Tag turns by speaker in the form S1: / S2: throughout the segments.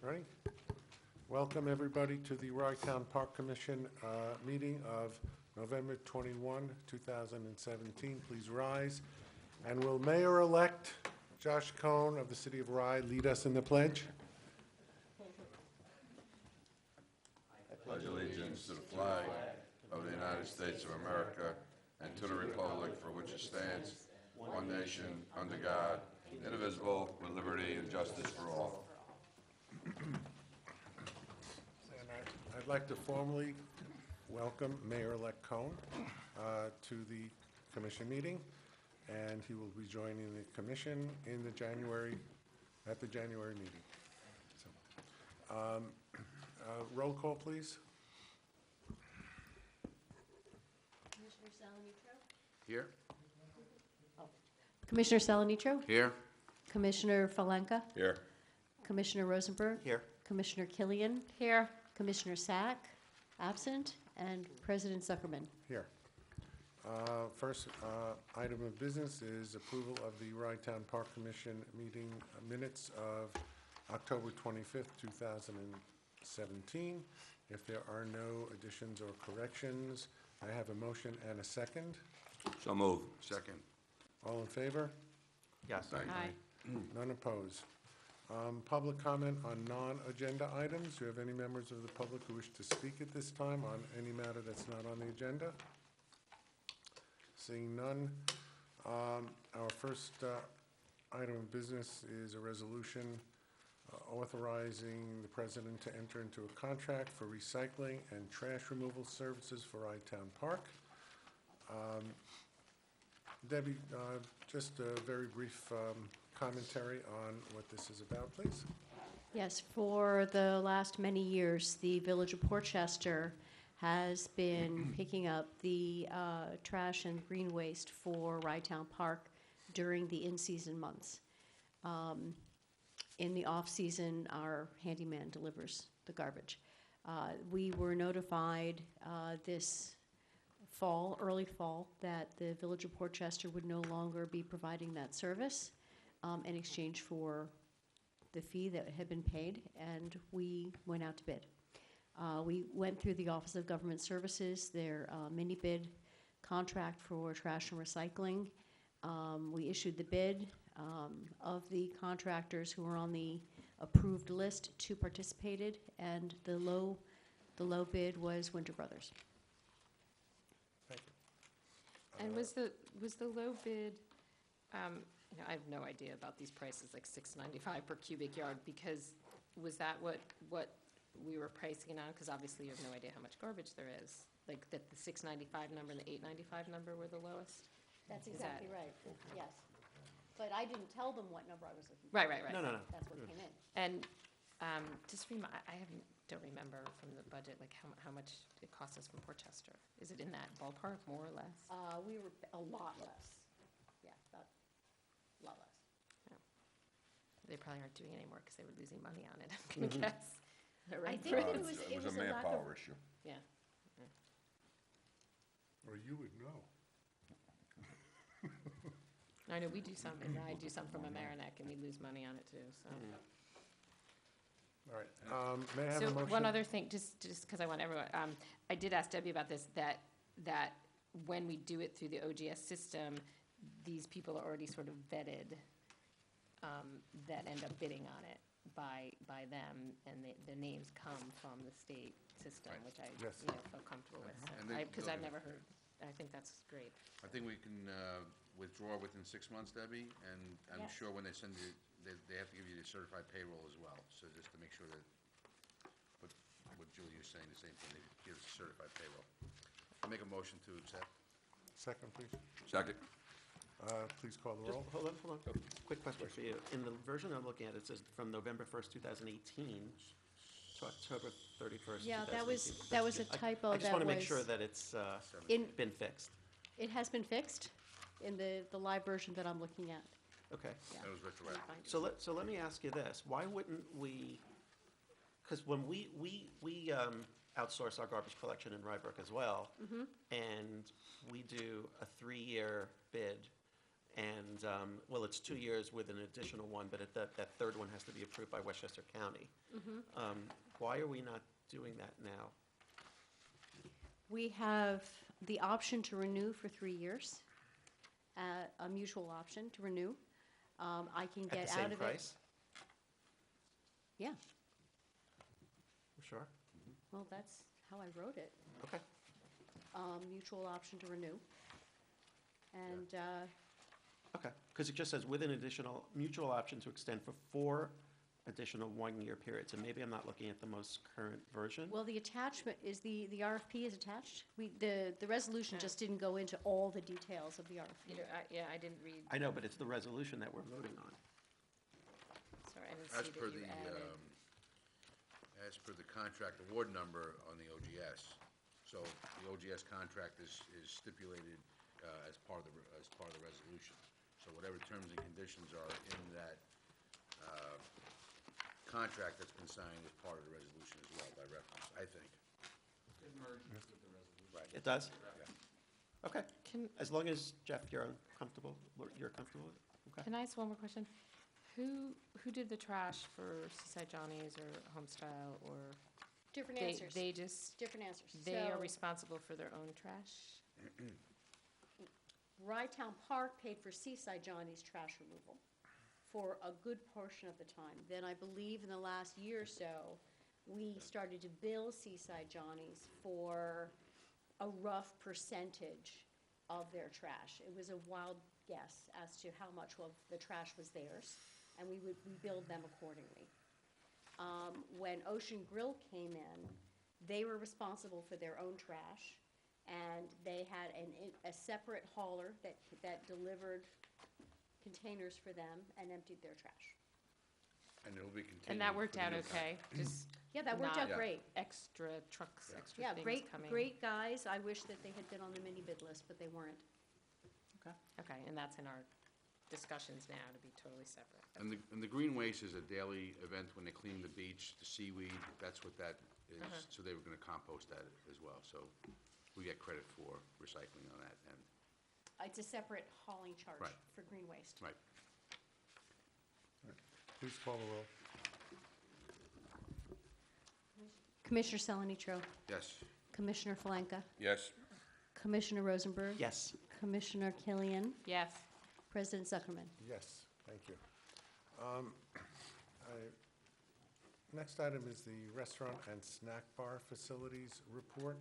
S1: Ready? Welcome, everybody, to the Rye-Town Park Commission meeting of November 21, 2017. Please rise. And will Mayor-elect Josh Cohn of the City of Rye lead us in the pledge?
S2: I pledge allegiance to the flag of the United States of America and to the republic for which it stands, one nation, under God, indivisible, with liberty and justice for all.
S1: And I'd like to formally welcome Mayor-elect Cohn to the commission meeting, and he will be joining the commission in the January meeting. So, roll call, please.
S3: Commissioner Salanitro?
S2: Here?
S3: Commissioner Salanitro?
S2: Here.
S3: Commissioner Falenka?
S2: Here.
S3: Commissioner Rosenberg?
S2: Here.
S3: Commissioner Killian? Here. Commissioner Sack? Absent. And President Zuckerman?
S1: Here. First item of business is approval of the Rye-Town Park Commission meeting minutes of October 25th, 2017. If there are no additions or corrections, I have a motion and a second.
S2: So move. Second.
S1: All in favor?
S2: Yes.
S3: Aye.
S1: None opposed. Public comment on non-agenda items. Do you have any members of the public who wish to speak at this time on any matter that's not on the agenda? Seeing none, our first item of business is a resolution authorizing the president to enter into a contract for recycling and trash removal services for Rye-Town Park. Debbie, just a very brief commentary on what this is about, please.
S3: Yes, for the last many years, the Village of Portchester has been picking up the trash and green waste for Rye-Town Park during the in-season months. In the off-season, our handyman delivers the garbage. We were notified this fall, early fall, that the Village of Portchester would no longer be providing that service in exchange for the fee that had been paid, and we went out to bid. We went through the Office of Government Services, their mini bid contract for trash and recycling. We issued the bid. Of the contractors who were on the approved list, 2 participated, and the low bid was Winter Brothers.
S1: Thank you.
S4: And was the low bid, I have no idea about these prices, like $6.95 per cubic yard, because was that what we were pricing it on? Because obviously you have no idea how much garbage there is. Like that the $6.95 number and the $8.95 number were the lowest?
S3: That's exactly right, yes. But I didn't tell them what number I was looking for.
S4: Right.
S5: No.
S3: That's what came in.
S4: And just don't remember from the budget, like how much it cost us from Portchester. Is it in that ballpark, more or less?
S3: We were a lot less. Yeah, about a lot less.
S4: They probably aren't doing it anymore because they were losing money on it, I'm going to guess.
S3: I think that it was
S2: It was a
S3: lack of.
S2: manpower issue.
S4: Yeah.
S1: Or you would know.
S4: I know we do some, and I do some from Amerenik, and we lose money on it too, so.
S1: All right. May I have a
S4: So
S1: motion?
S4: one other thing, just because I want everyone, I did ask Debbie about this, that when we do it through the OGS system, these people are already sort of vetted that end up bidding on it by them, and the names come from the state system,
S2: Right.
S4: which I
S1: Yes.
S4: feel comfortable with.
S2: And they-
S4: Because I've never heard, I think that's great.
S2: I think we can withdraw within 6 months, Debbie, and I'm
S3: Yes.
S2: sure when they send you, they have to give you the certified payroll as well. So just to make sure that, what Julie is saying, the same thing, they give certified payroll. I'll make a motion to accept.
S1: Second, please.
S2: Second.
S1: Please call the
S5: Just
S1: roll.
S5: hold on. Quick question for you. In the version I'm looking at, it says from November 1st, 2018 to October 31st,
S3: Yeah,
S5: 2018.
S3: that was a typo.
S5: I just want to make sure that it's been fixed.
S3: It has been fixed in the live version that I'm looking at.
S5: Okay.
S2: That was retroactive.
S5: So let me ask you this. Why wouldn't we, because when we outsource our garbage collection in Rybrook as well, and we do a 3-year bid, And, well, it's 2 years with an additional one, but that third one has to be approved by Westchester County. Why are we not doing that now?
S3: We have the option to renew for 3 years, a mutual option to renew. I can
S5: At
S3: get
S5: the
S3: out
S5: same
S3: of it.
S5: price?
S3: Yeah,
S5: Sure.
S3: well, that's how I wrote it.
S5: Okay.
S3: Mutual option to renew. And,
S5: Okay, because it just says with an additional mutual option to extend for 4 additional one-year periods, and maybe I'm not looking at the most current version.
S3: well, the attachment is, the RFP is attached. The resolution just didn't go into all the details of the RFP.
S4: Yeah, I didn't read,
S5: I know, but it's the resolution that we're voting on.
S4: sorry, I didn't
S2: As
S4: see
S2: per
S4: that you
S2: the,
S4: added.
S2: as per the contract award number on the OGS. So the OGS contract is stipulated as part of the resolution. So whatever terms and conditions are in that contract that's been signed is part of the resolution as well by reference, I think. Right.
S5: It does?
S2: Yeah.
S5: Okay,
S4: Can,
S5: as long as, Jeff, you're comfortable with it? Okay.
S4: can I ask one more question? Who did the trash for Seaside Johnny's or Homestyle or?
S3: Different
S4: They,
S3: answers,
S4: they just,
S3: different answers.
S4: they are
S3: So,
S4: responsible for their own trash?
S3: Rydtown Park paid for Seaside Johnny's trash removal for a good portion of the time. Then I believe in the last year or so, we started to bill Seaside Johnny's for a rough percentage of their trash. It was a wild guess as to how much of the trash was theirs, and we billed them accordingly. When Ocean Grill came in, they were responsible for their own trash, and they had a separate hauler that delivered containers for them and emptied their trash.
S2: And it'll be continued.
S4: And that worked
S2: for the
S4: out
S2: new
S4: okay? Just
S3: Yeah, that worked out
S4: Not-
S3: great.
S4: extra trucks, extra
S3: Yeah,
S4: things coming?
S3: great guys. I wish that they had been on the mini bid list, but they weren't.
S4: Okay, and that's in our discussions now to be totally separate.
S2: And the green waste is a daily event when they clean the beach, the seaweed, that's what that is. So they were gonna compost that as well, so we get credit for recycling on that end.
S3: It's a separate hauling charge
S2: Right.
S3: for green waste.
S2: Right.
S1: Please call the roll.
S3: Commissioner Salanitro,
S2: Yes.
S3: Commissioner Falanka,
S2: Yes.
S3: Commissioner Rosenberg.
S5: Yes.
S3: Commissioner Killian,
S4: Yes,
S3: President Zuckerman.
S1: Yes, thank you. Next item is the restaurant and snack bar facilities report.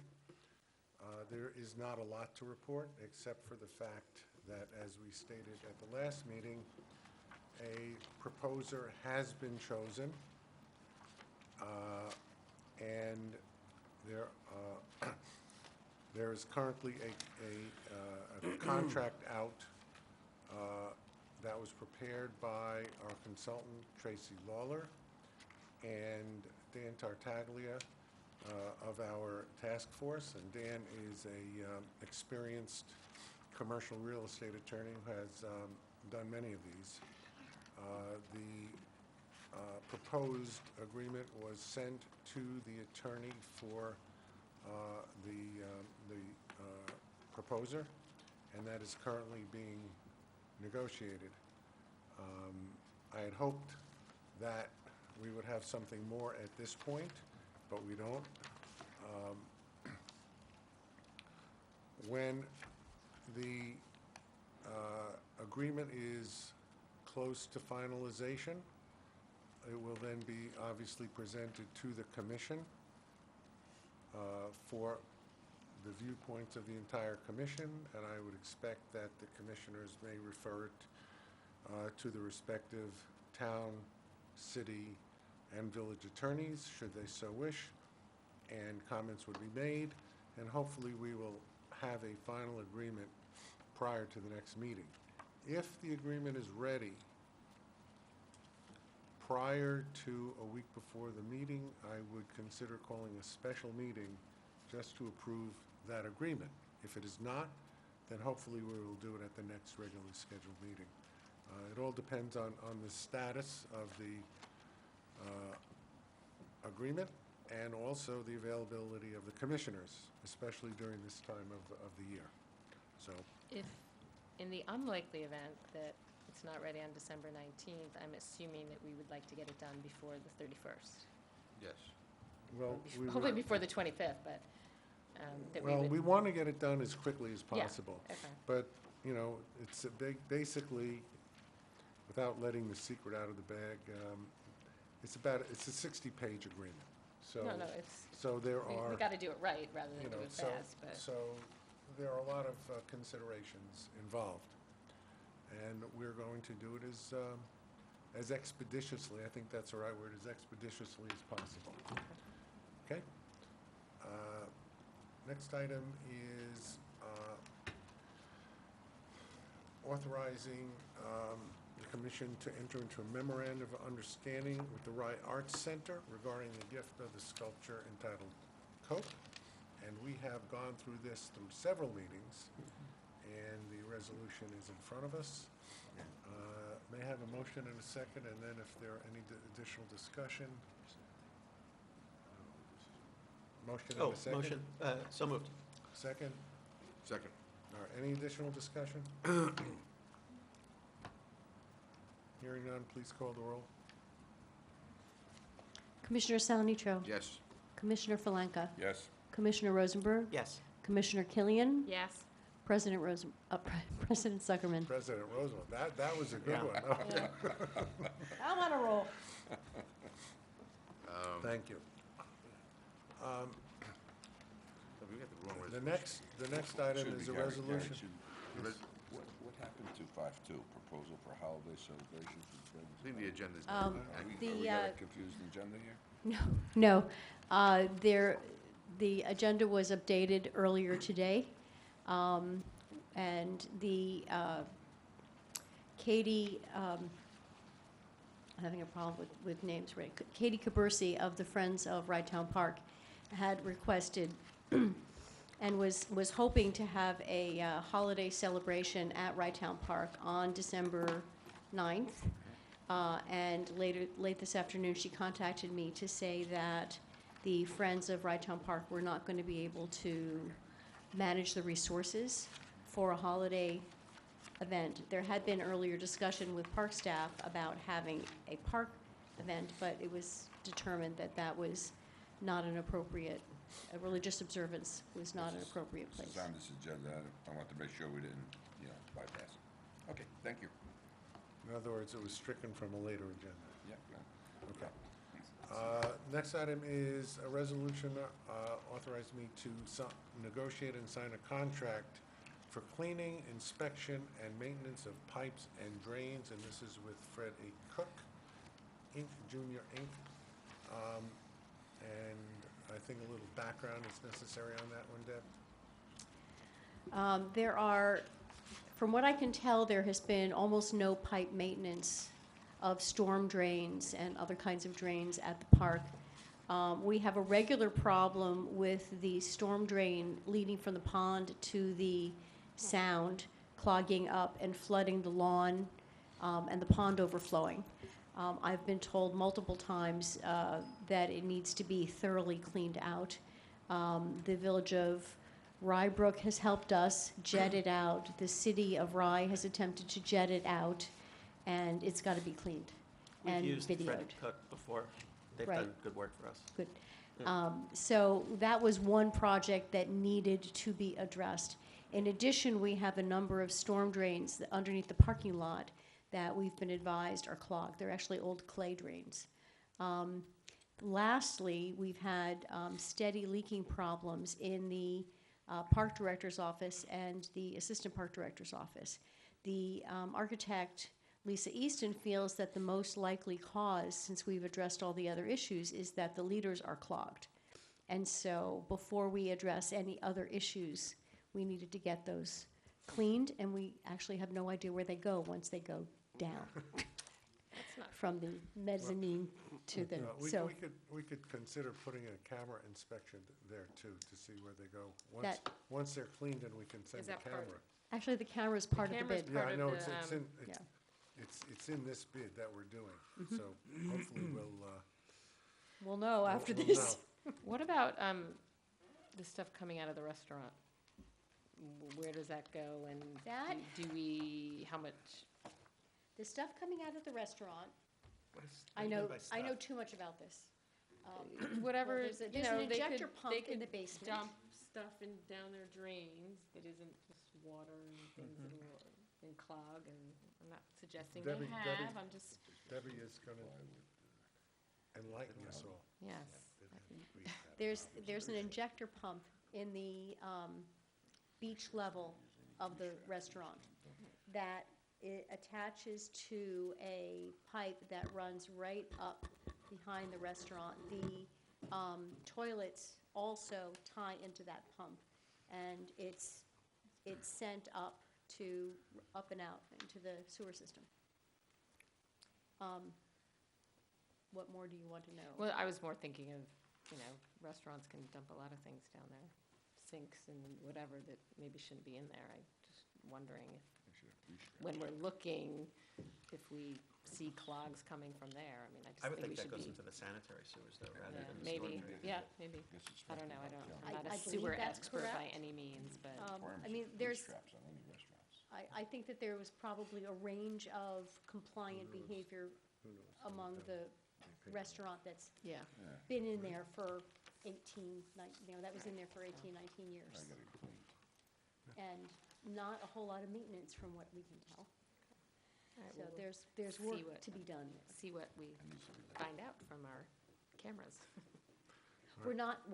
S1: There is not a lot to report, except for the fact that, as we stated at the last meeting, a proposer has been chosen, and there is currently a contract out that was prepared by our consultant, Tracy Lawler, and Dan Tartaglia of our task force. And Dan is a experienced commercial real estate attorney who has done many of these. The proposed agreement was sent to the attorney for the proposer, and that is currently being negotiated. I had hoped that we would have something more at this point, but we don't. When the agreement is close to finalization, it will then be obviously presented to the commission for the viewpoints of the entire commission, and I would expect that the commissioners may refer it to the respective town, city, and village attorneys, should they so wish, and comments would be made, and hopefully we will have a final agreement prior to the next meeting. If the agreement is ready prior to a week before the meeting, I would consider calling a special meeting just to approve that agreement. If it is not, then hopefully we will do it at the next regularly scheduled meeting. It all depends on the status of the agreement and also the availability of the commissioners, especially during this time of the year. So,
S4: In the unlikely event that it's not ready on December 19th, I'm assuming that we would like to get it done before the 31st.
S2: Yes.
S1: Well, we would-
S4: Hopefully before the 25th, but that we
S1: Well,
S4: would.
S1: we want to get it done as quickly as
S4: Yeah,
S1: possible.
S4: okay.
S1: But, you know, it's a big, basically, without letting the secret out of the bag, it's a 60-page agreement. So,
S4: No, it's,
S1: so there
S4: we
S1: are,
S4: got to do it right rather
S1: you
S4: than do
S1: know,
S4: it
S1: so,
S4: fast, but.
S1: so there are a lot of considerations involved. And we're going to do it as expeditiously, I think that's the right word, as expeditiously as possible. Okay? Next item is authorizing the commission to enter into a memorandum of understanding with the Rye Arts Center regarding the gift of the sculpture entitled Coke. And we have gone through this through several meetings, and the resolution is in front of us. May I have a motion and a second, and then if there are any additional discussion? Motion and
S5: Oh,
S1: a second?
S5: motion, so moved.
S1: Second?
S2: Second.
S1: All right, any additional discussion? Hearing none, please call the roll.
S3: Commissioner Salnitro.
S2: Yes.
S3: Commissioner Falanka.
S2: Yes.
S3: Commissioner Rosenberg.
S5: Yes.
S3: Commissioner Killian.
S4: Yes.
S3: President President Zuckerman.
S1: President Roosevelt, that was a good
S5: Yeah.
S1: one.
S3: I'm on a roll.
S1: Thank you.
S2: We got the wrong
S1: The next item is a resolution.
S6: What happened to 5.2, proposal for holiday celebrations?
S2: I think the agenda's.
S3: Um,
S6: Are we
S3: The,
S6: got a confused agenda here?
S3: No, the agenda was updated earlier today, and the, Katie, I'm having a problem with names, right? Katie Cabersi of the Friends of Rydtown Park had requested and was hoping to have a holiday celebration at Rydtown Park on December 9th. And late this afternoon, she contacted me to say that the Friends of Rydtown Park were not going to be able to manage the resources for a holiday event. There had been earlier discussion with park staff about having a park event, but it was determined that that was not an appropriate, a religious observance was not an appropriate
S6: This
S3: place.
S6: is on this agenda. I want to make sure we didn't, bypass it. Okay, thank you.
S1: In other words, it was stricken from a later agenda.
S6: Yeah.
S1: Okay. Next item is a resolution authorizing me to negotiate and sign a contract for cleaning, inspection, and maintenance of pipes and drains, and this is with Fred A. Cook, Inc., Junior, Inc. And I think a little background is necessary on that one, Deb?
S3: There are, from what I can tell, there has been almost no pipe maintenance of storm drains and other kinds of drains at the park. We have a regular problem with the storm drain leading from the pond to the sound, clogging up and flooding the lawn, and the pond overflowing. I've been told multiple times that it needs to be thoroughly cleaned out. The village of Rybrook has helped us jet it out. The city of Rye has attempted to jet it out, and it's got to be cleaned and
S5: We've used
S3: videoed.
S5: Fred Cook before. They've
S3: Right.
S5: done good work for us.
S3: Good.
S5: Yeah.
S3: So that was one project that needed to be addressed. In addition, we have a number of storm drains underneath the parking lot that we've been advised are clogged. They're actually old clay drains. Lastly, we've had steady leaking problems in the park director's office and the assistant park director's office. The architect, Lisa Easton, feels that the most likely cause, since we've addressed all the other issues, is that the leaders are clogged. And so before we address any other issues, we needed to get those cleaned, and we actually have no idea where they go once they go down from the mezzanine to the, so
S1: We could consider putting a camera inspection there too, to see where they go.
S3: That-
S1: Once they're cleaned, then we can send
S4: Is
S1: a
S4: that part-
S1: camera.
S3: actually the camera is part of the
S4: camera's
S3: bid.
S1: Yeah, I
S4: part of
S1: know,
S4: the,
S1: it's in,
S3: Yeah.
S1: it's in this bid that we're doing,
S3: Mm-hmm.
S1: so hopefully
S3: We'll know after
S1: we'll
S3: this.
S1: know.
S4: What about the stuff coming out of the restaurant? where does that go, and
S3: That-
S4: do we, how much?
S3: The stuff coming out of the restaurant,
S5: What is-
S3: I
S5: what do you
S3: know,
S5: mean by
S3: I know
S5: stuff?
S3: too much about this.
S4: Whatever,
S3: Well, there's
S4: you know,
S3: an
S4: they
S3: injector
S4: could,
S3: pump
S4: they
S3: in
S4: could
S3: the basement.
S4: dump stuff down their drains that isn't just water and things that will, and clog, and I'm not suggesting they
S1: Debbie-
S4: have, I'm just,
S1: Debbie is going to enlighten us all.
S4: yes.
S3: There's an injector pump in the beach level of the restaurant that it attaches to a pipe that runs right up behind the restaurant. The toilets also tie into that pump, and it's sent up and out into the sewer system. What more do you want to know?
S4: Well, I was more thinking of, you know, restaurants can dump a lot of things down there, sinks and whatever that maybe shouldn't be in there. I'm just wondering if, when we're looking, if we see clogs coming from there, I mean, I
S5: I
S4: just
S5: would
S4: think we
S5: think that
S4: should
S5: goes
S4: be.
S5: into the sanitary sewers though, rather
S4: Yeah,
S5: than the
S4: maybe,
S5: storm drains.
S4: yeah, maybe.
S6: Guess it's
S4: I don't know,
S6: right
S4: I'm not
S3: I
S4: a
S3: believe
S4: sewer
S3: that's
S4: expert by
S3: correct.
S4: any means, but,
S3: I mean, there's,
S6: Traps on any restaurants.
S3: I think that there was probably a range of compliant behavior among the restaurant that's
S4: yeah.
S6: Yeah,
S3: been in there for 18, that was in there for 18, 19
S6: I
S3: years.
S6: gotta get cleaned.
S3: And not a whole lot of maintenance from what we can tell.
S4: All right,
S3: So
S4: well,
S3: there's
S4: see
S3: work
S4: what-
S3: to be done there.
S4: see what we
S6: It needs to be done.
S4: find out from our cameras.
S3: We're not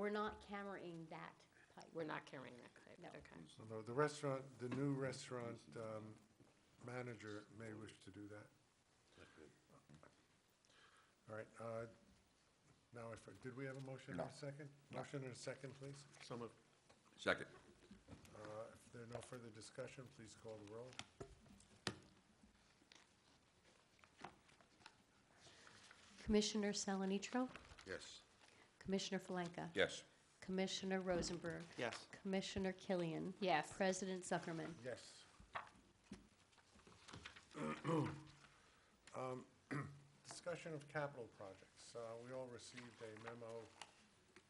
S3: cameraing that pipe.
S4: We're not carrying that pipe,
S3: No.
S4: okay.
S1: Although the new restaurant manager may wish to do that. All right, now, did we have a motion and
S6: No.
S1: a second?
S6: No.
S1: Motion and a second, please.
S5: So moved.
S2: Second.
S1: If there are no further discussion, please call the roll.
S3: Commissioner Salanitro,
S2: Yes.
S3: Commissioner Falenka,
S2: Yes.
S3: Commissioner Rosenberg,
S5: Yes.
S3: Commissioner Killian,
S4: Yes.
S3: President Zuckerman.
S1: Yes. Discussion of capital projects. We all received a memo,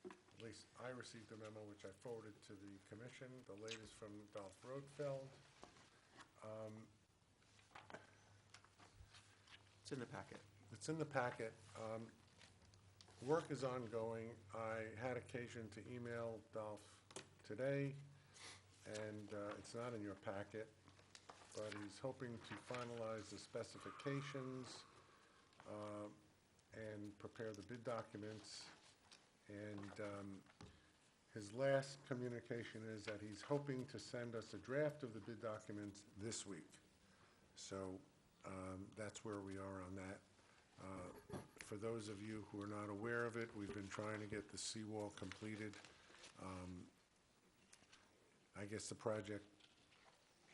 S1: at least I received a memo, which I forwarded to the commission, the latest from Dolph Rothfeld.
S5: It's in the packet.
S1: It's in the packet. Work is ongoing. I had occasion to email Dolph today, and it's not in your packet, but he's hoping to finalize the specifications and prepare the bid documents. And his last communication is that he's hoping to send us a draft of the bid documents this week. So that's where we are on that. For those of you who are not aware of it, we've been trying to get the seawall completed. I guess the project,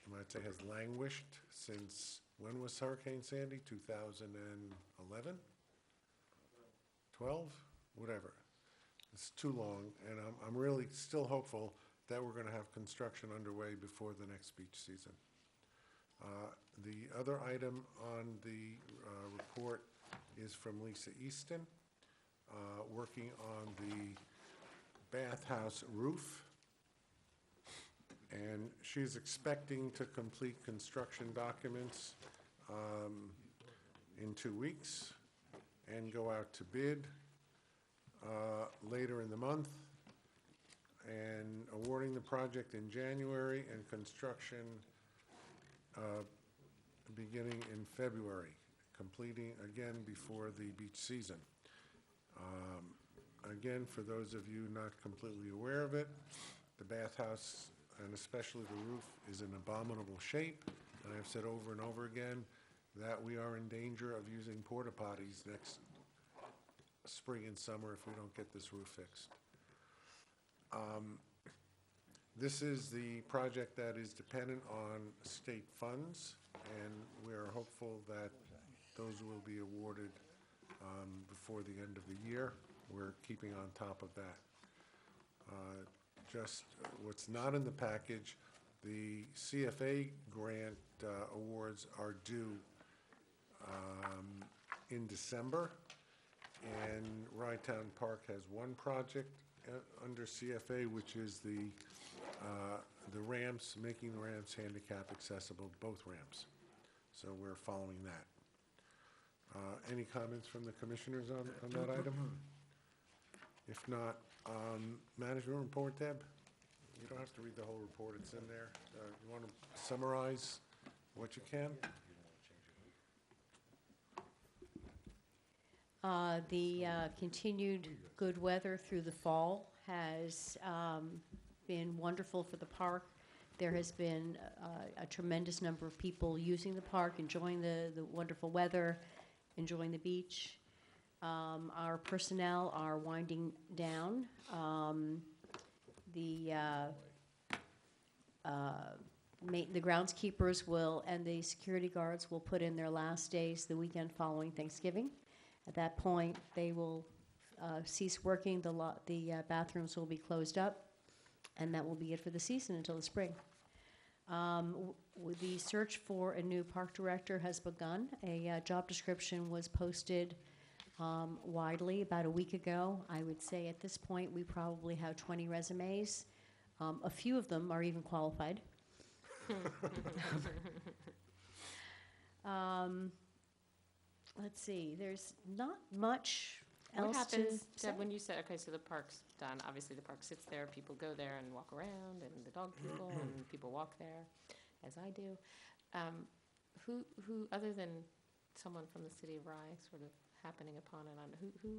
S1: you might say, has languished since, when was Hurricane Sandy? 2011? 12? Whatever. It's too long, and I'm really still hopeful that we're going to have construction underway before the next beach season. The other item on the report is from Lisa Easton, working on the bathhouse roof. And she's expecting to complete construction documents in 2 weeks and go out to bid later in the month, and awarding the project in January, and construction beginning in February, completing again before the beach season. Again, for those of you not completely aware of it, the bathhouse, and especially the roof, is in abominable shape. And I've said over and over again that we are in danger of using porta potties next spring and summer if we don't get this roof fixed. This is the project that is dependent on state funds, and we are hopeful that those will be awarded before the end of the year. We're keeping on top of that. Just what's not in the package, the CFA grant awards are due in December, and Rhinetown Park has one project under CFA, which is the the ramps, making the ramps handicap accessible, both ramps. So we're following that. Any comments from the commissioners on that item? If not, management report, Deb? You don't have to read the whole report, it's in there. You want to summarize what you can?
S3: The continued good weather through the fall has been wonderful for the park. There has been a tremendous number of people using the park, enjoying the wonderful weather, enjoying the beach. Our personnel are winding down. The groundskeepers will, and the security guards will put in their last days the weekend following Thanksgiving. At that point, they will cease working. The bathrooms will be closed up, and that will be it for the season until the spring. The search for a new park director has begun. A job description was posted widely about a week ago. I would say at this point we probably have 20 resumes. A few of them are even qualified. Let's see, there's not much
S4: What
S3: else to
S4: happens,
S3: say.
S4: Deb, when you said, okay, so the park's done, obviously the park sits there, people go there and walk around, and the dog people, and people walk there, as I do. Who, other than someone from the city of Rye sort of happening upon it, who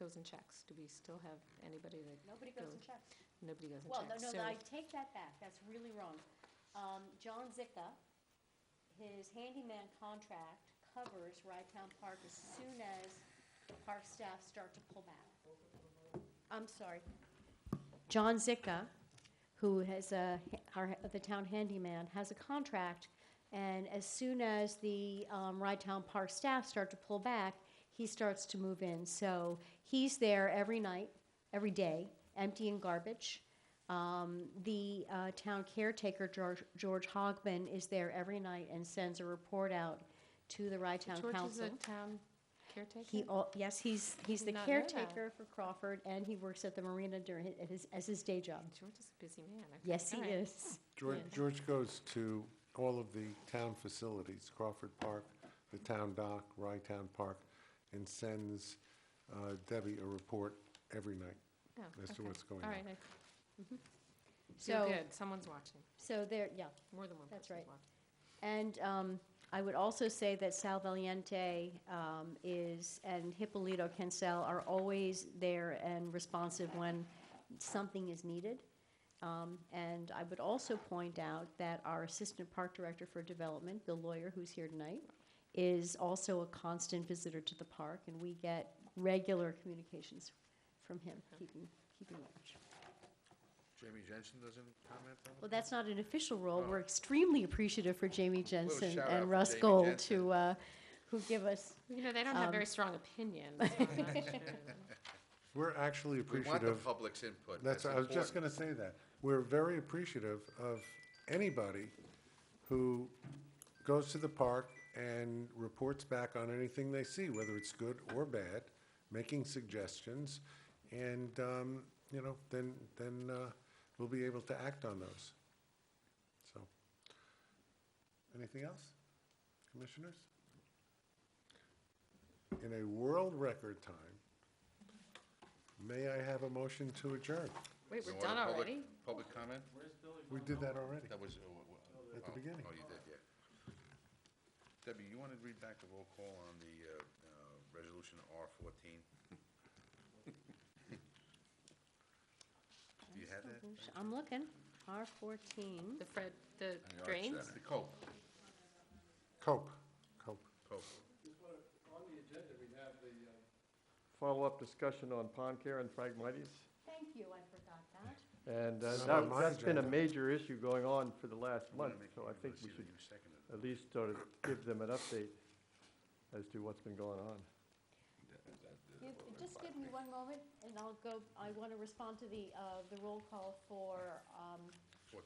S4: goes and checks? Do we still have anybody that?
S3: Nobody goes and checks.
S4: Nobody goes and
S3: Well,
S4: checks.
S3: no,
S4: So-
S3: I take that back. That's really wrong. John Zicka, his handyman contract covers Rye-Town Park as soon as the park staff start to pull back. I'm sorry. John Zicka, who has the town handyman, has a contract, and as soon as the Rye-Town Park staff start to pull back, he starts to move in. So he's there every night, every day, emptying garbage. The town caretaker, George Hogman, is there every night and sends a report out to the Rye-Town
S4: George is
S3: Council.
S4: a town caretaker?
S3: Yes, he's
S4: did
S3: the
S4: not know that.
S3: caretaker for Crawford, and he works at the marina during as his day job.
S4: George is a busy man. Okay,
S3: Yes, he
S4: all right.
S3: is.
S1: George goes to all of the town facilities, Crawford Park, the town dock, Rye-Town Park, and sends Debbie a report every night
S4: Oh,
S1: as to
S4: okay.
S1: what's going
S4: All
S1: on.
S4: right, feel
S3: So,
S4: good, someone's watching,
S3: so there, yeah.
S4: more than one
S3: That's
S4: person's
S3: right.
S4: watching.
S3: And I would also say that Sal Valiente and Hippolito Cancel are always there and responsive when something is needed. And I would also point out that our Assistant Park Director for Development, Bill Lawyer, who's here tonight, is also a constant visitor to the park, and we get regular communications from him, keeping watch.
S7: Jamie Jensen doesn't comment on it?
S3: Well, that's not an official role. We're extremely appreciative for Jamie Jensen
S7: shout out
S3: and
S7: for
S3: Russ
S7: Jamie
S3: Gold
S7: Jensen.
S3: who give us.
S4: You know, they don't have very strong opinions. So I'm not sure.
S1: We're actually
S7: We want the
S1: appreciative.
S7: public's input.
S1: I was just going to say that. We're very appreciative of anybody who goes to the park and reports back on anything they see, whether it's good or bad, making suggestions, and, then we'll be able to act on those. So, anything else, commissioners? In a world record time, may I have a motion to adjourn?
S4: Wait,
S7: You
S4: we're
S7: want
S4: done
S7: a public-
S4: already?
S7: Public comment?
S1: We did that already.
S7: That was,
S1: At the beginning.
S7: Oh, you did, yeah. Debbie, you want to read back the roll call on the resolution R14? Do you have that?
S3: I'm looking. R14.
S4: The Fred, the
S2: And the Arts
S4: drains?
S2: Center.
S7: The COPE.
S1: Cope.
S7: COPE.
S8: On the agenda, we have the follow-up discussion on pond care and Phragmites.
S3: Thank you, I forgot that.
S8: And
S1: It's not on my
S8: that's been a
S1: agenda.
S8: major issue going on for the last month, so I think we
S7: Let's see
S8: should
S7: that you seconded it.
S8: at least sort of give them an update as to what's been going on.
S3: Just give me one moment, and I'll go, I want to respond to the roll call for,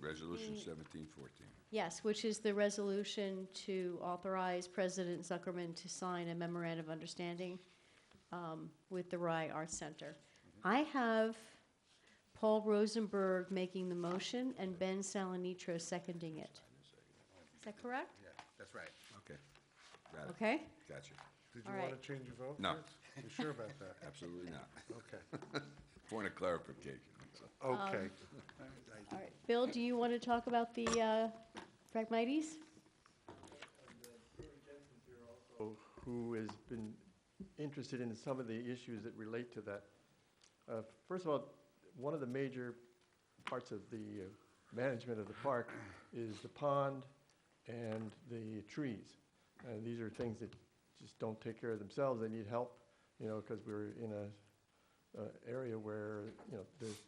S2: Resolution
S3: The-
S2: 1714.
S3: yes, which is the resolution to authorize President Zuckerman to sign a memorandum of understanding with the Rye Arts Center. I have Paul Rosenberg making the motion and Ben Salanitro seconding it. Is that correct?
S7: Yeah, that's right.
S6: Okay, got it,
S3: Okay?
S6: gotcha.
S1: Did
S3: All
S1: you
S3: right.
S1: want to change your vote?
S6: No.
S1: Fritz? You sure about that?
S6: Absolutely not.
S1: Okay.
S6: Point of clarification.
S1: Okay.
S3: All right. Bill, do you want to talk about the Phragmites?
S8: Who has been interested in some of the issues that relate to that. First of all, one of the major parts of the management of the park is the pond and the trees. And these are things that just don't take care of themselves. They need help, because we're in a area where, there's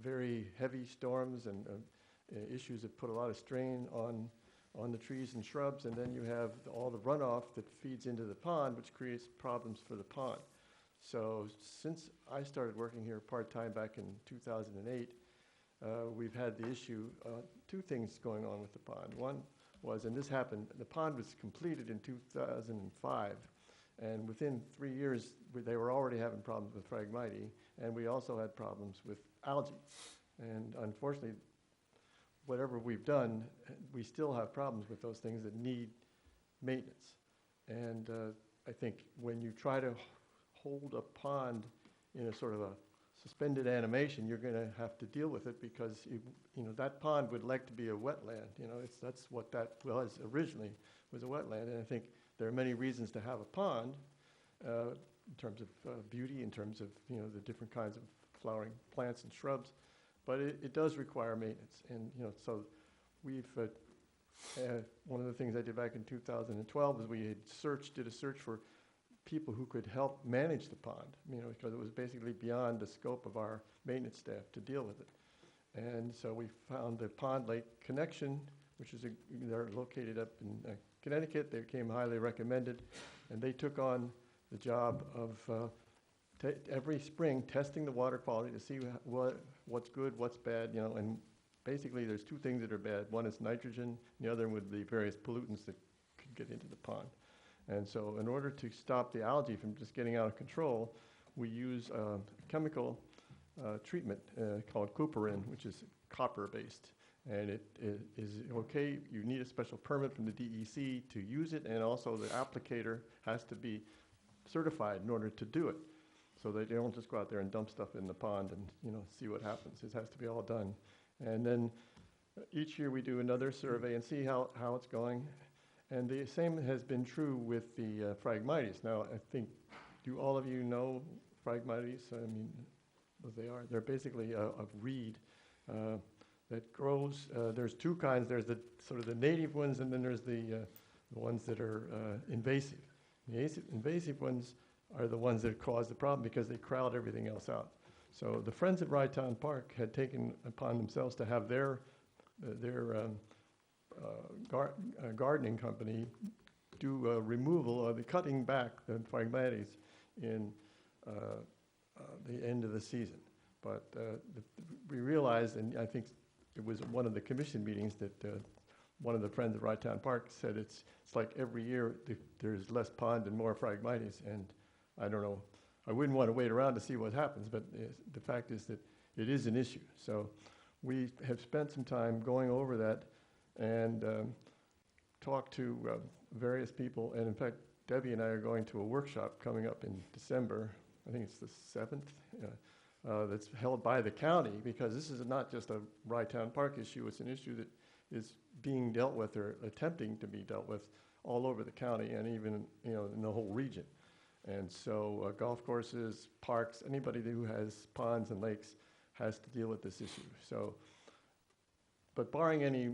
S8: very heavy storms and issues that put a lot of strain on the trees and shrubs, and then you have all the runoff that feeds into the pond, which creates problems for the pond. So since I started working here part-time back in 2008, we've had the issue, two things going on with the pond. One was, and this happened, the pond was completed in 2005, and within 3 years, they were already having problems with Phragmites, and we also had problems with algae. And unfortunately, whatever we've done, we still have problems with those things that need maintenance. And I think when you try to hold a pond in a sort of a suspended animation, you're going to have to deal with it because that pond would like to be a wetland. That's what that was originally, was a wetland. And I think there are many reasons to have a pond in terms of beauty, in terms of the different kinds of flowering plants and shrubs. But it does require maintenance, and so we've one of the things I did back in 2012 was we had did a search for people who could help manage the pond, because it was basically beyond the scope of our maintenance staff to deal with it. And so we found the Pond Lake Connection, which is they're located up in Connecticut. They came highly recommended, and they took on the job of every spring testing the water quality to see what's good, what's bad, and basically there's two things that are bad. One is nitrogen, and the other would be various pollutants that could get into the pond. And so in order to stop the algae from just getting out of control, we use a chemical treatment called couperin, which is copper-based. And it is okay, you need a special permit from the DEC to use it, and also the applicator has to be certified in order to do it. So they don't just go out there and dump stuff in the pond and see what happens. It has to be all done. And then each year we do another survey and see how it's going. And the same has been true with the Phragmites. Now, I think, do all of you know Phragmites? I mean, what they are? They're basically a reed that grows. There's two kinds. There's the sort of the native ones, and then there's the ones that are invasive. The invasive ones are the ones that cause the problem because they crowd everything else out. So the Friends at Rytown Park had taken upon themselves to have their gardening company do a removal of the cutting back the Phragmites in the end of the season. But we realized, and I think it was one of the commission meetings that one of the Friends at Rytown Park said it's like every year there's less pond and more Phragmites, and I don't know, I wouldn't want to wait around to see what happens, but the fact is that it is an issue. So we have spent some time going over that and talked to various people, and in fact, Debbie and I are going to a workshop coming up in December, I think it's the 7th, that's held by the county, because this is not just a Rytown Park issue, it's an issue that is being dealt with or attempting to be dealt with all over the county and even in the whole region. And so golf courses, parks, anybody who has ponds and lakes has to deal with this issue. So, but barring any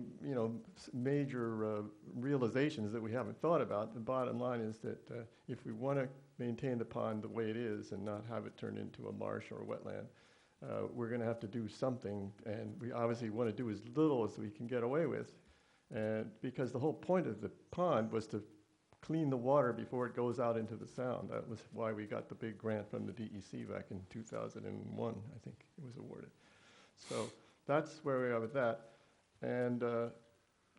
S8: major realizations that we haven't thought about, the bottom line is that if we want to maintain the pond the way it is and not have it turn into a marsh or a wetland, we're going to have to do something, and we obviously want to do as little as we can get away with, and because the whole point of the pond was to clean the water before it goes out into the sound. That was why we got the big grant from the DEC back in 2001, I think it was awarded. So that's where we are with that. And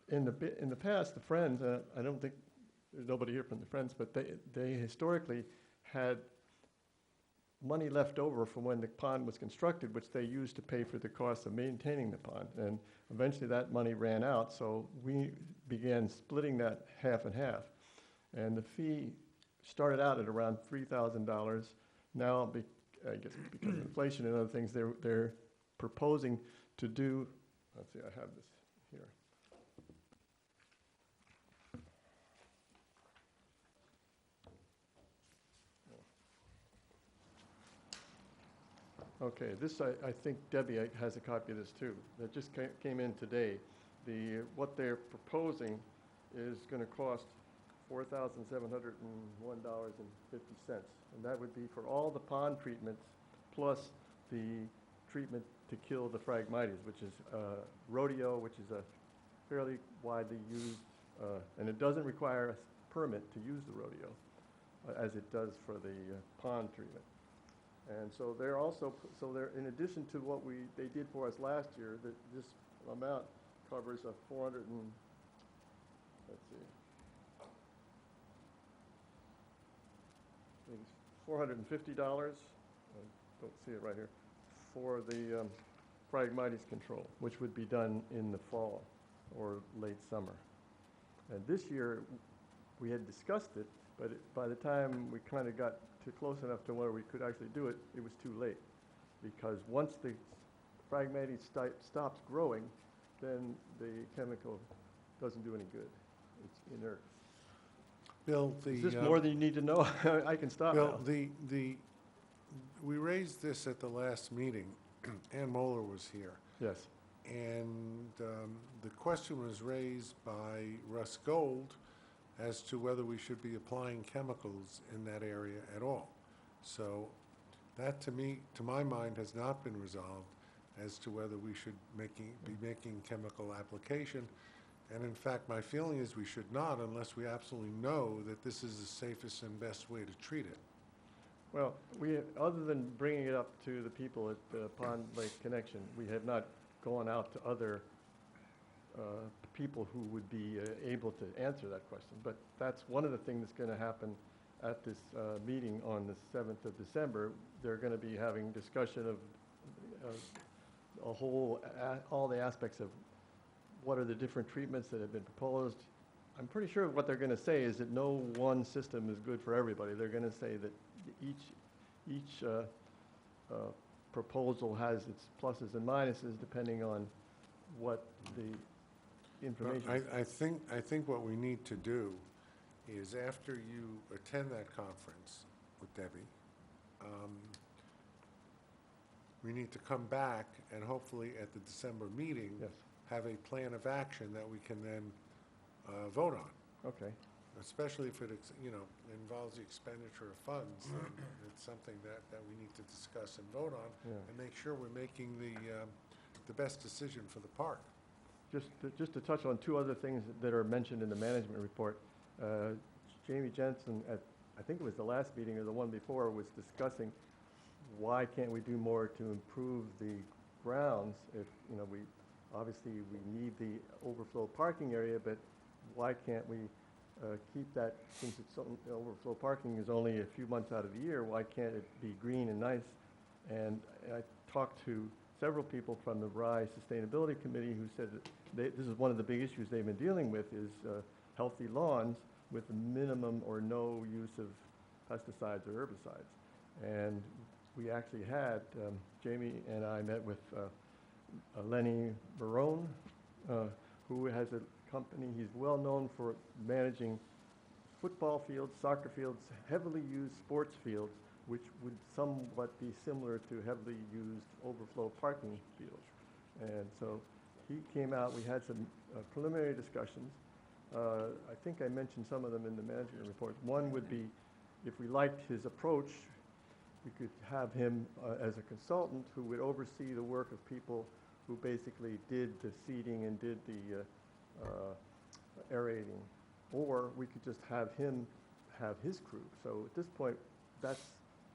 S8: in the past, the Friends, I don't think there's nobody here from the Friends, but they historically had money left over from when the pond was constructed, which they used to pay for the cost of maintaining the pond. And eventually that money ran out, so we began splitting that half and half. And the fee started out at around $3,000. Now, I guess because of inflation and other things, they're proposing to do, let's see, I have this here. Okay, this, I think Debbie has a copy of this too, that just came in today. What they're proposing is gonna cost $4,701.50. And that would be for all the pond treatments, plus the treatment to kill the Phragmites, which is rodeo, which is a fairly widely used, and it doesn't require a permit to use the rodeo, as it does for the pond treatment. And so they're also, in addition to what they did for us last year, that this amount covers a let's see, I think it's $450, I don't see it right here, for the Phragmites control, which would be done in the fall or late summer. And this year, we had discussed it, but by the time we kind of got close enough to where we could actually do it, it was too late. Because once the Phragmites stops growing, then the chemical doesn't do any good. It's inert.
S1: Bill,
S8: Is this more than you need to know? I can stop now.
S1: Bill, we raised this at the last meeting. Ann Moeller was here.
S8: Yes.
S1: And the question was raised by Russ Gold as to whether we should be applying chemicals in that area at all. So that, to my mind, has not been resolved as to whether we should be making chemical application. And in fact, my feeling is we should not, unless we absolutely know that this is the safest and best way to treat it.
S8: Well, other than bringing it up to the people at the Pond Lake Connection, we have not gone out to other people who would be able to answer that question. But that's one of the things that's going to happen at this meeting on the 7th of December. They're going to be having discussion of all the aspects of what are the different treatments that have been proposed. I'm pretty sure what they're going to say is that no one system is good for everybody. They're going to say that each proposal has its pluses and minuses depending on what the information is.
S1: I think what we need to do is, after you attend that conference with Debbie, we need to come back and hopefully at the December meeting,
S8: Yes.
S1: have a plan of action that we can then vote on.
S8: Okay.
S1: Especially if it involves the expenditure of funds, then it's something that we need to discuss and vote on,
S8: Yeah.
S1: and make sure we're making the best decision for the park.
S8: Just to touch on two other things that are mentioned in the management report. Jamie Jensen, at I think it was the last meeting or the one before, was discussing why can't we do more to improve the grounds if, obviously we need the overflow parking area, but why can't we keep that, since it's overflow parking is only a few months out of the year, why can't it be green and nice? And I talked to several people from the RISE Sustainability Committee who said that this is one of the big issues they've been dealing with is healthy lawns with minimum or no use of pesticides or herbicides. And we actually had, Jamie and I met with Lenny Barone, who has a company. He's well known for managing football fields, soccer fields, heavily used sports fields, which would somewhat be similar to heavily used overflow parking fields. And so he came out, we had some preliminary discussions. I think I mentioned some of them in the management report. One would be, if we liked his approach, we could have him as a consultant who would oversee the work of people who basically did the seeding and did the aerating. Or we could just have him have his crew. So at this point,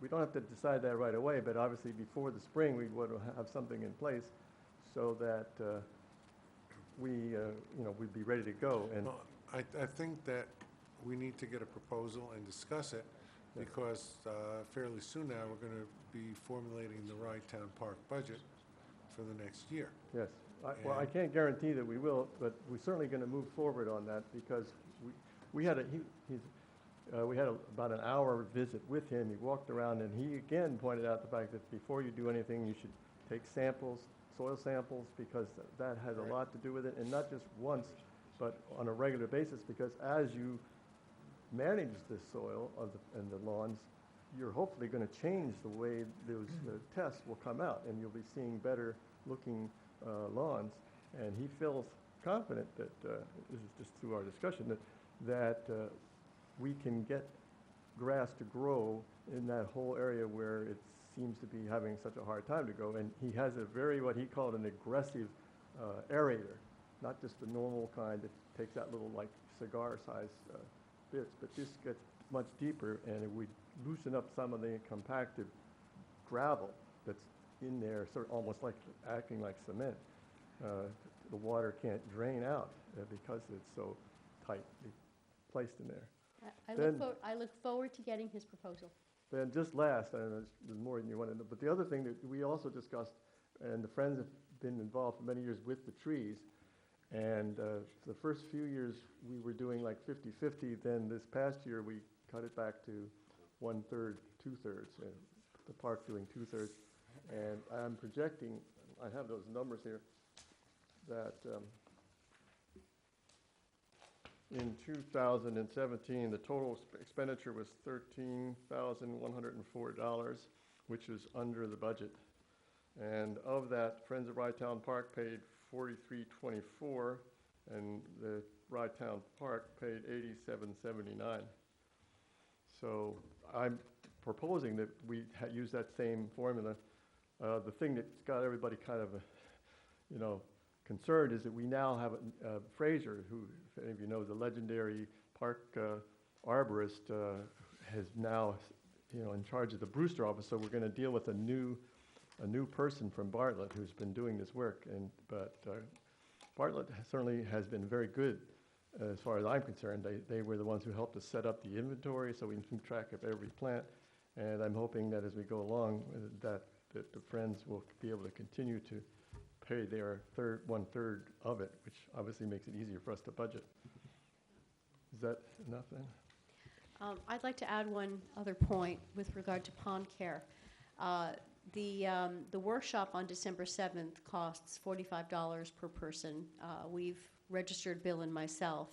S8: we don't have to decide that right away, but obviously before the spring, we would have something in place so that we'd be ready to go. And
S1: Well, I think that we need to get a proposal and discuss it because fairly soon now, we're going to be formulating the Rye Town Park budget for the next year.
S8: Yes. Well, I can't guarantee that we will, but we're certainly going to move forward on that because we had about an hour visit with him. He walked around and he again pointed out the fact that before you do anything, you should take samples, soil samples, because that has a lot to do with it, and not just once, but on a regular basis, because as you manage the soil and the lawns, you're hopefully going to change the way those tests will come out, and you'll be seeing better looking lawns. And he feels confident that, this is just through our discussion, that we can get grass to grow in that whole area where it seems to be having such a hard time to grow. And he has a very, what he called an aggressive aerator, not just the normal kind that takes that little like cigar-sized bits, but this gets much deeper, and it would loosen up some of the compacted gravel that's in there, sort of almost like acting like cement. The water can't drain out because it's so tightly placed in there.
S3: I look forward to getting his proposal.
S8: Then just last, I know there's more than you want to know, but the other thing that we also discussed, and the Friends have been involved for many years with the trees, and the first few years we were doing like 50-50, then this past year we cut it back to 1/3, 2/3, and the park doing 2/3. And I'm projecting, I have those numbers here, that in 2017, the total expenditure was $13,104, which was under the budget. And of that, Friends of Rye Town Park paid $43.24, and the Rye Town Park paid $87.79. So I'm proposing that we use that same formula. The thing that's got everybody kind of, concerned is that we now have Fraser, who, if any of you know, the legendary park arborist, has now, in charge of the Brewster office. So we're going to deal with a new person from Bartlett who's been doing this work. But Bartlett certainly has been very good as far as I'm concerned. They were the ones who helped us set up the inventory so we can keep track of every plant. And I'm hoping that as we go along, that the Friends will be able to continue to pay their 1/3 of it, which obviously makes it easier for us to budget. Is that enough then?
S3: I'd like to add one other point with regard to pond care. The workshop on December 7th costs $45 per person. We've registered Bill and myself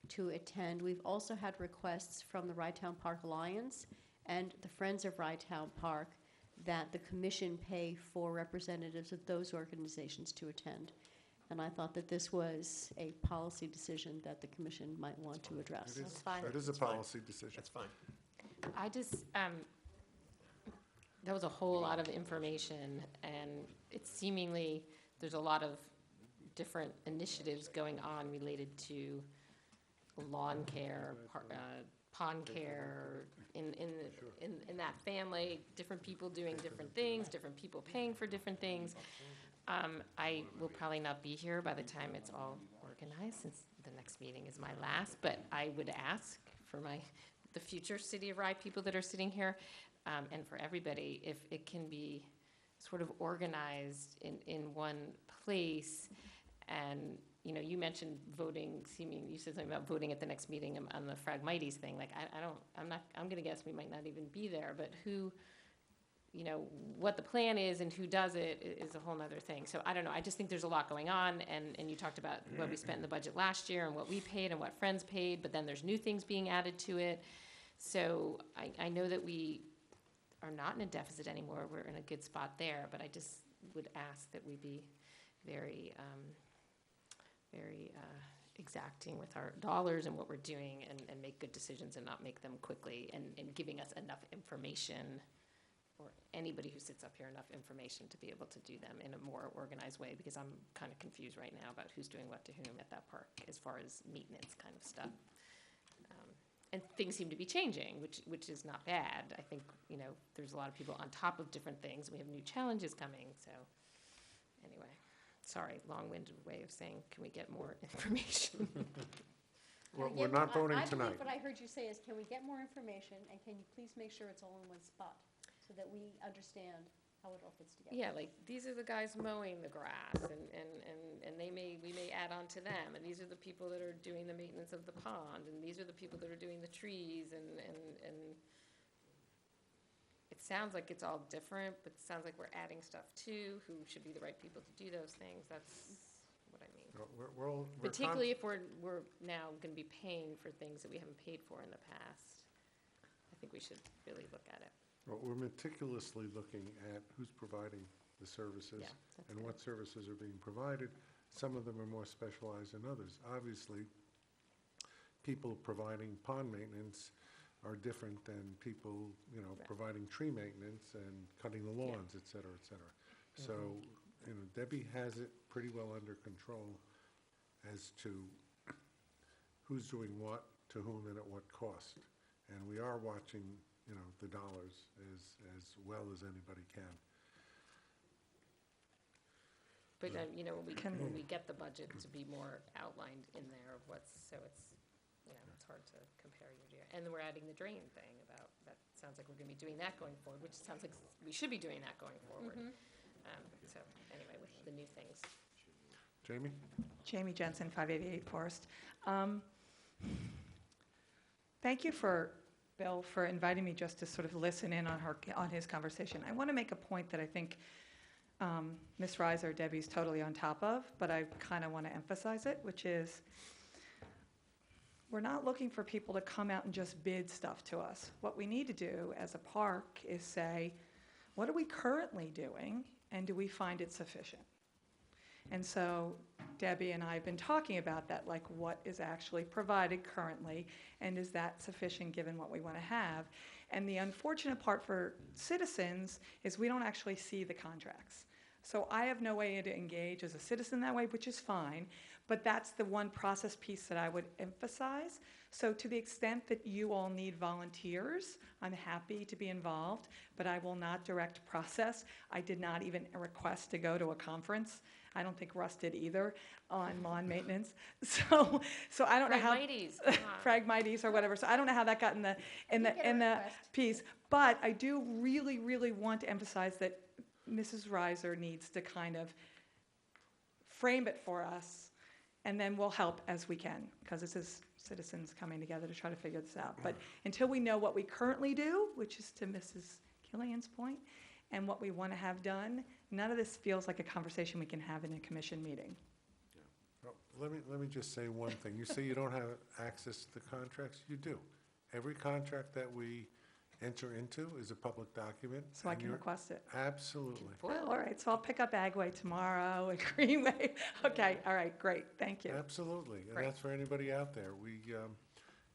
S3: to attend. We've also had requests from the Rye Town Park Alliance and the Friends of Rye Town Park that the commission pay for representatives of those organizations to attend. And I thought that this was a policy decision that the commission might want to address.
S4: That's fine.
S1: It is a policy decision.
S5: That's fine.
S4: I just, that was a whole lot of information, and it's seemingly, there's a lot of different initiatives going on related to lawn care, pond care, in that family, different people doing different things, different people paying for different things. I will probably not be here by the time it's all organized, since the next meeting is my last, but I would ask for the future City of Rye people that are sitting here, and for everybody, if it can be sort of organized in one place. And you mentioned voting, you said something about voting at the next meeting on the Phragmites thing. Like, I'm gonna guess we might not even be there, but who, what the plan is and who does it is a whole nother thing. So I don't know, I just think there's a lot going on, and you talked about what we spent in the budget last year and what we paid and what Friends paid, but then there's new things being added to it. So I know that we are not in a deficit anymore, we're in a good spot there, but I just would ask that we be very exacting with our dollars and what we're doing, and make good decisions and not make them quickly, and giving us enough information, or anybody who sits up here enough information to be able to do them in a more organized way, because I'm kind of confused right now about who's doing what to whom at that park as far as maintenance kind of stuff. And things seem to be changing, which is not bad. I think, there's a lot of people on top of different things. We have new challenges coming, so anyway. Sorry, long-winded way of saying, can we get more information?
S1: We're not voting
S3: I
S1: tonight.
S3: believe what I heard you say is, can we get more information, and can you please make sure it's all in one spot, so that we understand how it all fits together?
S4: Yeah, like, these are the guys mowing the grass, and we may add on to them, and these are the people that are doing the maintenance of the pond, and these are the people that are doing the trees, and it sounds like it's all different, but it sounds like we're adding stuff too, who should be the right people to do those things, that's what I mean.
S1: We're
S4: Particularly if we're now gonna be paying for things that we haven't paid for in the past. I think we should really look at it.
S1: we're meticulously looking at who's providing the services
S4: Yeah, that's
S1: and
S4: good.
S1: what services are being provided. Some of them are more specialized than others. Obviously, people providing pond maintenance are different than people,
S4: Right.
S1: providing tree maintenance and cutting the lawns, et cetera, et cetera. So, Debbie has it pretty well under control as to who's doing what, to whom, and at what cost. And we are watching, the dollars as well as anybody can.
S4: But, when we get the budget to be more outlined in there of so it's, it's hard to compare year to year. And then we're adding the drain thing that sounds like we're gonna be doing that going forward, which sounds like we should be doing that going forward. So, anyway, with the new things.
S1: Jamie?
S9: Jamie Jensen, 588 Forest. Thank you Bill, for inviting me just to sort of listen in on his conversation. I want to make a point that I think Ms. Reiser, Debbie's totally on top of, but I kind of want to emphasize it, which is we're not looking for people to come out and just bid stuff to us. What we need to do as a park is say, what are we currently doing, and do we find it sufficient? And so Debbie and I have been talking about that, like what is actually provided currently, and is that sufficient given what we want to have? And the unfortunate part for citizens is we don't actually see the contracts. So I have no way to engage as a citizen that way, which is fine, but that's the one process piece that I would emphasize. So to the extent that you all need volunteers, I'm happy to be involved, but I will not direct process. I did not even request to go to a conference. I don't think Russ did either on lawn maintenance. So I don't know how Phragmites or whatever. So I don't know how that got in the
S3: request.
S9: piece. But I do really, really want to emphasize that Mrs. Reiser needs to kind of frame it for us, and then we'll help as we can, because this is citizens coming together to try to figure this out. But until we know what we currently do, which is to Mrs. Killian's point, and what we want to have done, none of this feels like a conversation we can have in a commission meeting.
S1: Well, let me just say one thing. You say you don't have access to the contracts? You do. Every contract that we enter into is a public document.
S9: So I
S1: and
S9: can
S1: you're-
S9: request it.
S1: Absolutely.
S9: All right, so I'll pick up Agway tomorrow and Greenway. Okay, all right, great, thank you.
S1: Absolutely, and
S9: Great.
S1: that's for anybody out there. We,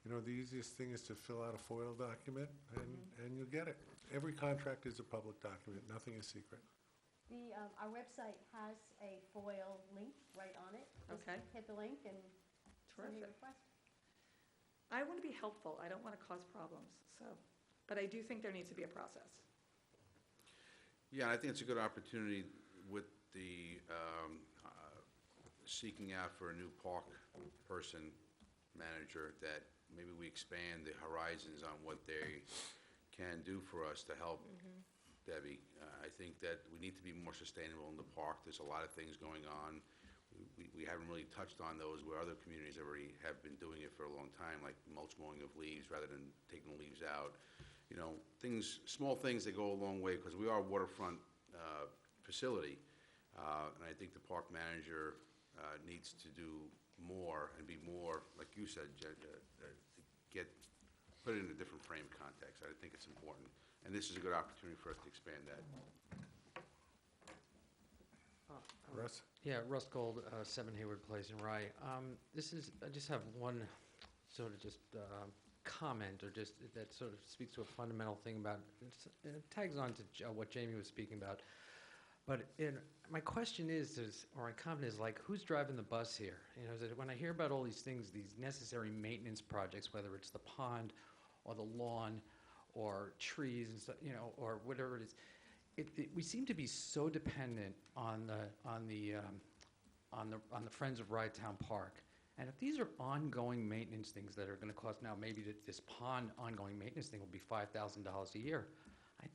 S1: the easiest thing is to fill out a FOIL document, and you'll get it. Every contract is a public document, nothing is secret.
S3: Our website has a FOIL link right on it. Just
S9: Okay.
S3: hit the link and send your
S9: Terrific.
S3: request.
S9: I want to be helpful, I don't want to cause problems, so, but I do think there needs to be a process.
S7: Yeah, I think it's a good opportunity with the seeking out for a new park person, manager, that maybe we expand the horizons on what they can do for us to help Debbie. I think that we need to be more sustainable in the park. There's a lot of things going on. We haven't really touched on those where other communities already have been doing it for a long time, like mulch mowing of leaves rather than taking the leaves out. Small things that go a long way, because we are a waterfront facility. And I think the park manager needs to do more and be more, like you said, put it in a different frame of context. I think it's important. And this is a good opportunity for us to expand that.
S1: Russ?
S10: Yeah, Russ Gold, 7 Hayward Place in Rye. I just have one sort of just comment, or just that sort of speaks to a fundamental thing about, it tags on to what Jamie was speaking about. But my question is, or my comment is, like, who's driving the bus here? When I hear about all these things, these necessary maintenance projects, whether it's the pond or the lawn or trees and stuff, or whatever it is, we seem to be so dependent on the Friends of Rye Town Park And if these are ongoing maintenance things that are gonna cost now, maybe this pond ongoing maintenance thing will be $5,000 a year.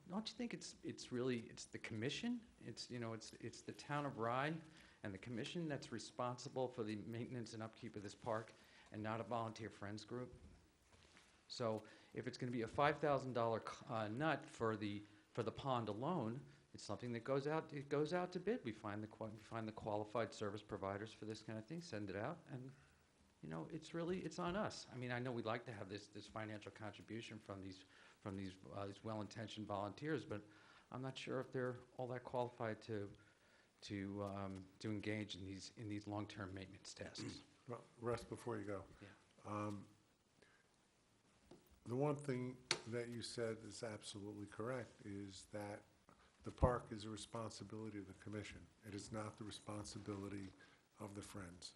S10: Don't you think it's really, it's the commission, it's the town of Rye and the commission that's responsible for the maintenance and upkeep of this park and not a volunteer friends group? So if it's gonna be a $5,000 nut for the pond alone, it's something that goes out to bid. We find the qualified service providers for this kind of thing, send it out, and it's on us. I mean, I know we'd like to have this financial contribution from these well-intentioned volunteers, but I'm not sure if they're all that qualified to engage in these long-term maintenance tasks.
S1: Well, Russ, before you go.
S10: Yeah.
S1: The one thing that you said is absolutely correct, is that the park is a responsibility of the commission. It is not the responsibility of the Friends.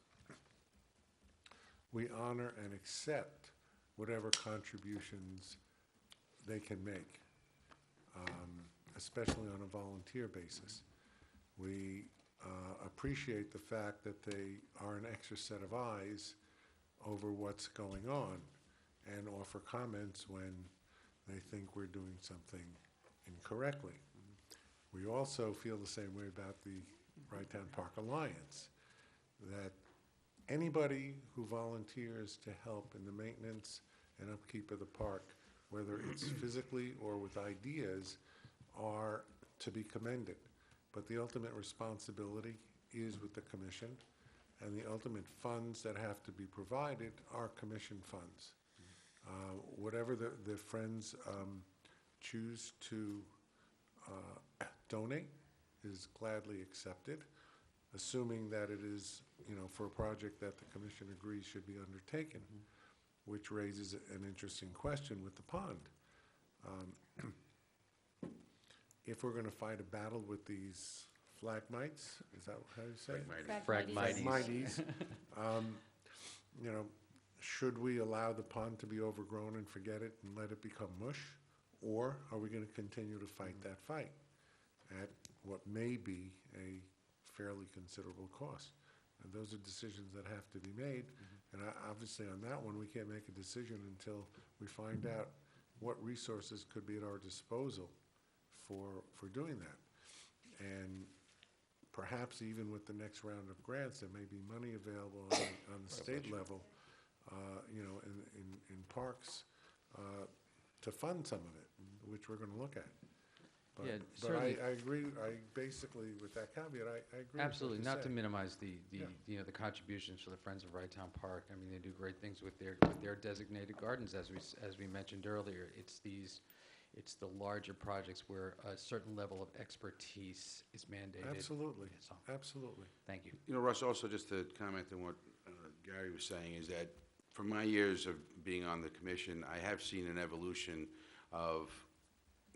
S1: We honor and accept whatever contributions they can make, especially on a volunteer basis. We appreciate the fact that they are an extra set of eyes over what's going on and offer comments when they think we're doing something incorrectly. We also feel the same way about the Rye-Town Park Alliance, that anybody who volunteers to help in the maintenance and upkeep of the park, whether it's physically or with ideas, are to be commended. But the ultimate responsibility is with the commission, and the ultimate funds that have to be provided are commission funds. Whatever the Friends choose to donate is gladly accepted, assuming that it is, for a project that the commission agrees should be undertaken, which raises an interesting question with the pond. If we're going to fight a battle with these phlagmites, is that how you say it?
S10: Phragmites.
S1: Should we allow the pond to be overgrown and forget it and let it become mush? Or are we going to continue to fight that fight at what may be a fairly considerable cost? And those are decisions that have to be made. And obviously on that one, we can't make a decision until we find out what resources could be at our disposal for doing that. And perhaps even with the next round of grants, there may be money available on the state level, in parks, to fund some of it, which we're going to look at. But,
S10: Yeah,
S1: but
S10: certainly.
S1: I agree. I basically, with that caveat, I agree.
S10: Absolutely,
S1: with
S10: not
S1: what
S10: to
S1: you say.
S10: minimize the
S1: Yeah.
S10: the contributions for the Friends of Rye-Town Park. I mean, they do great things with their designated gardens, as we mentioned earlier. It's the larger projects where a certain level of expertise is mandated.
S1: Absolutely,
S10: So,
S1: absolutely.
S10: thank you.
S7: Russ, also just to comment on what Gary was saying, is that from my years of being on the commission, I have seen an evolution of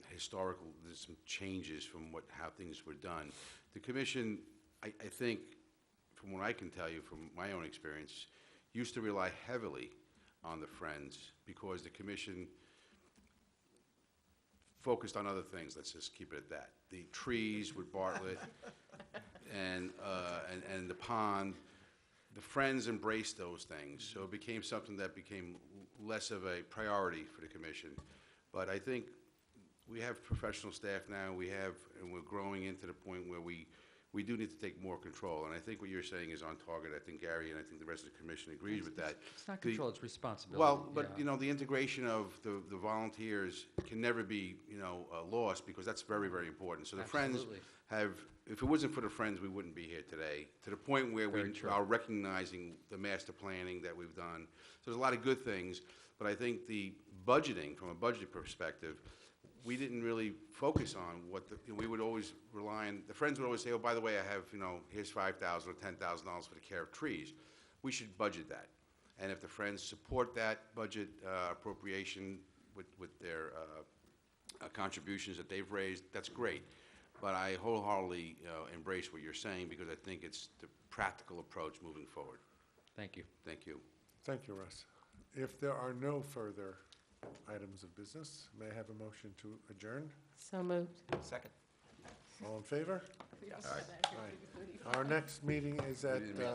S7: historical, there's some changes from how things were done. The commission, I think, from what I can tell you from my own experience, used to rely heavily on the Friends because the commission focused on other things, let's just keep it at that. The trees with Bartlett and the pond, the Friends embraced those things, so it became something that became less of a priority for the commission. But I think we have professional staff now, and we're growing into the point where we do need to take more control. And I think what you're saying is on target. I think Gary and I think the rest of the commission agrees with that.
S10: It's not control, it's responsibility.
S7: Well, but,
S10: yeah.
S7: The integration of the volunteers can never be, lost, because that's very, very important. So the Friends
S10: Absolutely.
S7: if it wasn't for the Friends, we wouldn't be here today, to the point where
S10: Very
S7: we
S10: true.
S7: are recognizing the master planning that we've done. So there's a lot of good things, but I think the budgeting, from a budget perspective, we didn't really focus on we would always rely on, the Friends would always say, oh, by the way, I have, here's $5,000 or $10,000 for the care of trees. We should budget that. And if the Friends support that budget appropriation with their contributions that they've raised, that's great. But I wholeheartedly embrace what you're saying, because I think it's the practical approach moving forward.
S10: Thank you.
S7: Thank you.
S1: Thank you, Russ. If there are no further items of business, may I have a motion to adjourn?
S4: So moved.
S5: Second.
S1: All in favor? Our next meeting is at
S2: didn't make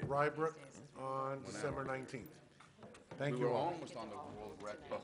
S2: the record.
S1: Rybrook on December 19th. Thank
S2: We
S1: you
S2: were
S1: all.
S2: almost on the world record.